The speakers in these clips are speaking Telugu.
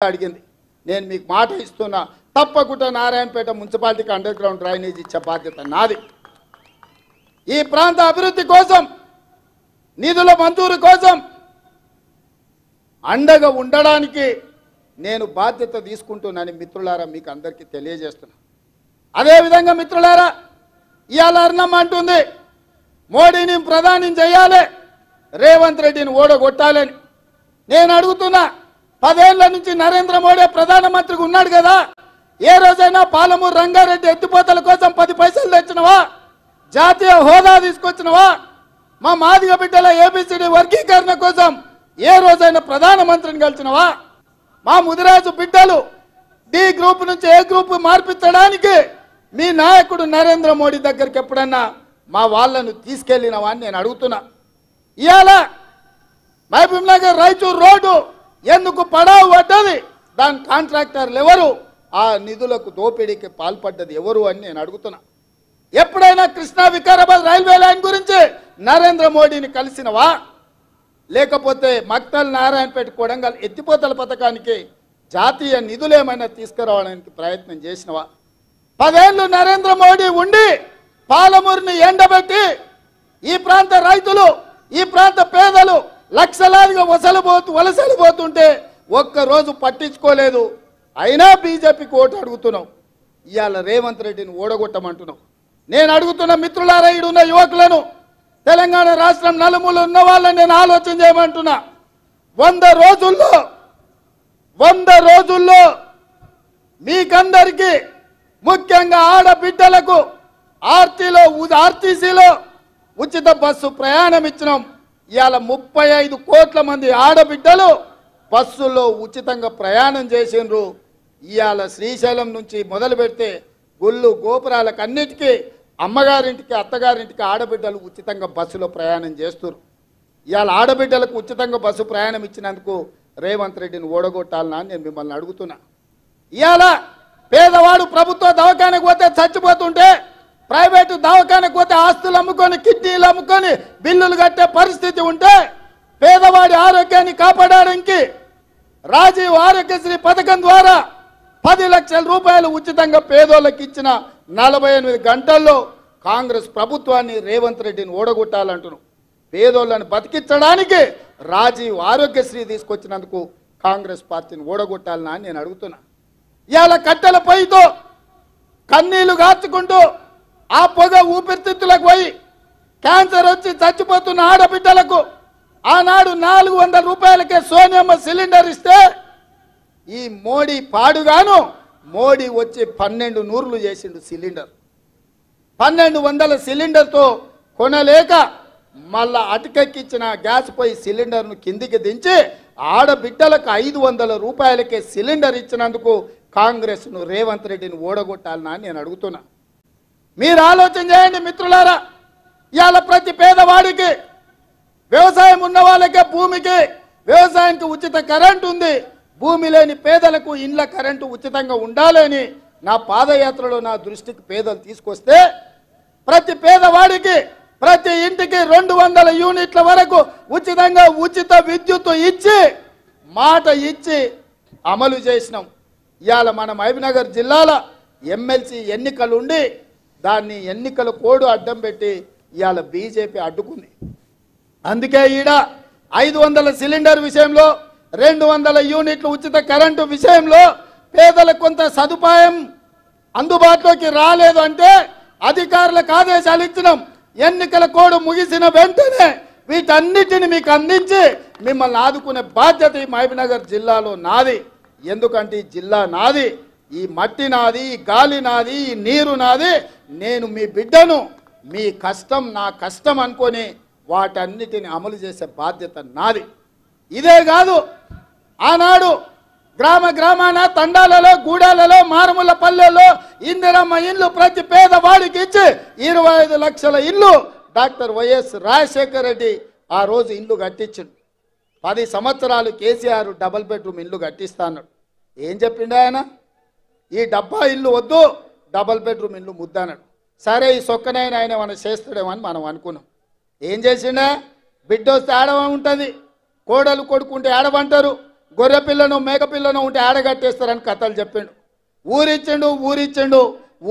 అడిగింది. నేను మీకు మాట ఇస్తున్నా, తప్పకుండా నారాయణపేట మున్సిపాలిటీకి అండర్ గ్రౌండ్ డ్రైనేజ్ ఇచ్చే బాధ్యత నాది. ఈ ప్రాంత అభివృద్ధి కోసం, నిధుల మంజూరు కోసం అండగా ఉండడానికి నేను బాధ్యత తీసుకుంటున్నాను మిత్రులారా, మీకు అందరికీ తెలియజేస్తున్నా. అదేవిధంగా మిత్రులారా, ఇవాళ అర్ణం అంటుంది మోడీని ప్రధాని చేయాలి, రేవంత్ రెడ్డిని ఓడగొట్టాలని. నేను అడుగుతున్నా, 10 ఏళ్ల నుంచి నరేంద్ర మోడీ ప్రధానమంత్రిగా ఉన్నాడు కదా, ఏ రోజైనా పాలమూరు రంగారెడ్డి ఎత్తిపోతల కోసం 10 పైసలు తెచ్చినవా? జాతీయ హోదా తీసుకొచ్చినవా? మా మాదిగ బిడ్డల ఏబిసిడి వర్గీకరణ కోసం ఏ రోజైనా ప్రధానమంత్రిని కలిసినవా? మా ముదిరాజు బిడ్డలు డి గ్రూప్ నుంచి ఏ గ్రూప్ మార్పించడానికి మీ నాయకుడు నరేంద్ర మోడీ దగ్గరికి ఎప్పుడన్నా మా వాళ్ళను తీసుకెళ్ళినవా అని నేను అడుగుతున్నా. ఇవాళ మహబూబ్ నగర్ రాయచూర్ రోడ్డు ఎందుకు పడావు పడ్డది? దాని కాంట్రాక్టర్లు ఎవరు? ఆ నిధులకు దోపిడీకి పాల్పడ్డది ఎవరు అని నేను అడుగుతున్నా. ఎప్పుడైనా కృష్ణా వికారాబాద్ రైల్వే లైన్ గురించి నరేంద్ర మోడీని కలిసినవా? లేకపోతే మక్తల్ నారాయణపేట కొడంగల్ ఎత్తిపోతల పథకానికి జాతీయ నిధులు ఏమైనా తీసుకురావడానికి ప్రయత్నం చేసినవా? 10 ఏళ్ళు నరేంద్ర మోడీ ఉండి పాలమూరుని ఎండబెట్టి ఈ ప్రాంత రైతులు, ఈ ప్రాంత పేదలు లక్షలాదిగా వలసలు పోతుంటే ఒక్కరోజు పట్టించుకోలేదు. అయినా బీజేపీకి ఓటు అడుగుతున్నాం. ఇవాళ రేవంత్ రెడ్డిని ఓడగొట్టమంటున్నాం. నేను అడుగుతున్న మిత్రులారా, ఈడున్న యువకులను, తెలంగాణ రాష్ట్రం నలుమూల ఉన్న వాళ్ళని నేను ఆలోచన చేయమంటున్నా. 100 రోజుల్లో మీకందరికీ, ముఖ్యంగా ఆడబిడ్డలకు ఆర్టీసీలో ఉచిత బస్సు ప్రయాణం ఇచ్చినాం. ఇవాళ 35 కోట్ల మంది ఆడబిడ్డలు బస్సులో ఉచితంగా ప్రయాణం చేసిండ్రు. ఇవాళ శ్రీశైలం నుంచి మొదలు పెడితే గుళ్ళు గోపురాలకు అన్నిటికీ అమ్మగారింటికి అత్తగారింటికి ఆడబిడ్డలు ఉచితంగా బస్సులో ప్రయాణం చేస్తున్నారు. ఇవాళ ఆడబిడ్డలకు ఉచితంగా బస్సు ప్రయాణం ఇచ్చినందుకు రేవంత్ రెడ్డిని ఓడగొట్టాలనా అని నేను మిమ్మల్ని అడుగుతున్నా. ఇవాళ పేదవాడు ప్రభుత్వ దవాఖానకు పోతే చచ్చిపోతుంటే, ప్రైవేటు దవాఖానకు పోతే ఆస్తులు అమ్ముకొని, కిడ్నీలు అమ్ముకొని బిల్లులు కట్టే పరిస్థితి ఉంటే, పేదవాడి ఆరోగ్యాన్ని కాపాడడానికి రాజీవ్ ఆరోగ్యశ్రీ పథకం ద్వారా 10 లక్షల రూపాయలు ఉచితంగా పేదోళ్ళకి ఇచ్చిన 48 గంటల్లో కాంగ్రెస్ ప్రభుత్వాన్ని రేవంత్ రెడ్డిని ఓడగొట్టాలంటున్నాం. పేదోళ్ళని బతికించడానికి రాజీవ్ ఆరోగ్యశ్రీ తీసుకొచ్చినందుకు కాంగ్రెస్ పార్టీని ఓడగొట్టాలని అని నేను అడుగుతున్నా. ఇవాళ కట్టెల పొయ్యితో కన్నీళ్లు గార్చుకుంటూ ఆ పొగ ఊపిరితిత్తులకు పోయి క్యాన్సర్ వచ్చి చచ్చిపోతున్న ఆడబిడ్డలకు ఆనాడు 400 రూపాయలకే సోనియమ్మ సిలిండర్ ఇస్తే, ఈ మోడీ పాడుగాను మోడీ వచ్చి 12 నూర్లు చేసిండు సిలిండర్. 1200 సిలిండర్తో కొనలేక మళ్ళా అటుకెక్కించిన గ్యాస్ పొయ్యి సిలిండర్ను కిందికి దించి ఆడబిడ్డలకు 500 రూపాయలకే సిలిండర్ ఇచ్చినందుకు కాంగ్రెస్ను రేవంత్ రెడ్డిని ఓడగొట్టాలనా అని నేను అడుగుతున్నా. మీరు ఆలోచన చేయండి మిత్రులారా. ఇవాళ ప్రతి పేదవాడికి, వ్యవసాయం ఉన్న వాళ్ళకే భూమికి, వ్యవసాయానికి ఉచిత కరెంటు ఉంది. భూమి లేని పేదలకు ఇండ్ల కరెంటు ఉచితంగా ఉండాలని నా పాదయాత్రలో నా దృష్టికి పేదలు తీసుకొస్తే, ప్రతి పేదవాడికి ప్రతి ఇంటికి 200 యూనిట్ల వరకు ఉచితంగా ఉచిత విద్యుత్ ఇచ్చి మాట ఇచ్చి అమలు చేసినాం. ఇవాళ మన మహబూబ్నగర్ జిల్లాలో ఎమ్మెల్సీ ఎన్నికలు ఉండి దాన్ని ఎన్నికల కోడ్ అడ్డం పెట్టి ఇవాళ బీజేపీ అడ్డుకుంది. అందుకే ఈడ 500 సిలిండర్ విషయంలో, 200 యూనిట్ల ఉచిత కరెంటు విషయంలో పేదలకు కొంత సదుపాయం అందుబాటులోకి రాలేదు అంటే అధికారులకు ఆదేశాలు ఇచ్చినాం. ఎన్నికల కోడ్ ముగిసిన వెంటనే వీటన్నిటిని మీకు అందించి మిమ్మల్ని ఆదుకునే బాధ్యత ఈ మహబూబ్నగర్ జిల్లాలో నాది. ఎందుకంటే ఈ జిల్లా నాది, ఈ మట్టి నాది, ఈ గాలి నాది, ఈ నీరు నాది. నేను మీ బిడ్డను, మీ కష్టం నా కష్టం అనుకొని వాటన్నిటిని అమలు చేసే బాధ్యత నాది. ఇదే కాదు, ఆనాడు గ్రామాన తండాలలో, గూడాలలో, మారుమూల పల్లెల్లో ఇందిరమ్మ ఇల్లు ప్రతి పేదవాడికి ఇచ్చి 25 లక్షల ఇల్లు డాక్టర్ వైఎస్ రాజశేఖర రెడ్డి ఆ రోజు ఇల్లు కట్టించిండు. 10 సంవత్సరాలు కేసీఆర్ డబుల్ బెడ్రూమ్ ఇల్లు కట్టిస్తాడు. ఏం చెప్పిండు ఆయన? ఈ డబ్బా ఇల్లు వద్దు, డబుల్ బెడ్రూమ్ ఇల్లు ముద్దన్నాడు. సరే, ఈ సొక్కనైనా ఆయన ఏమైనా చేస్తాడేమో అని మనం అనుకున్నాం. ఏం చేసిండే? బిడ్డ వస్తే ఆడవ ఉంటుంది, కోడలు కొడుకుంటే ఆడవంటారు, గొర్రె పిల్లను మేక పిల్లను ఉంటే ఆడగట్టేస్తారని కథలు చెప్పిండు. ఊరిచ్చిండు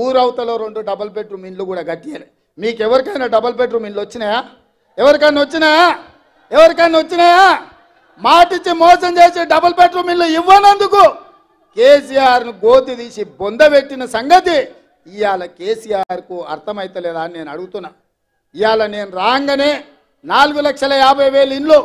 ఊరవతలో 2 డబుల్ బెడ్రూమ్ ఇండ్లు కూడా కట్టియాలి. మీకు ఎవరికైనా డబుల్ బెడ్రూమ్ ఇండ్లు వచ్చినాయా? ఎవరికైనా వచ్చినాయా? మాటిచ్చి మోసం చేసి డబుల్ బెడ్రూమ్ ఇల్లు ఇవ్వనందుకు కేసీఆర్ను గోతి తీసి బొందబెట్టిన సంగతి ఇవాళ కేసీఆర్కు అర్థమైతలేదా అని నేను అడుగుతున్నా. ఇవాళ నేను రాగానే 4,50,000 ఇండ్లు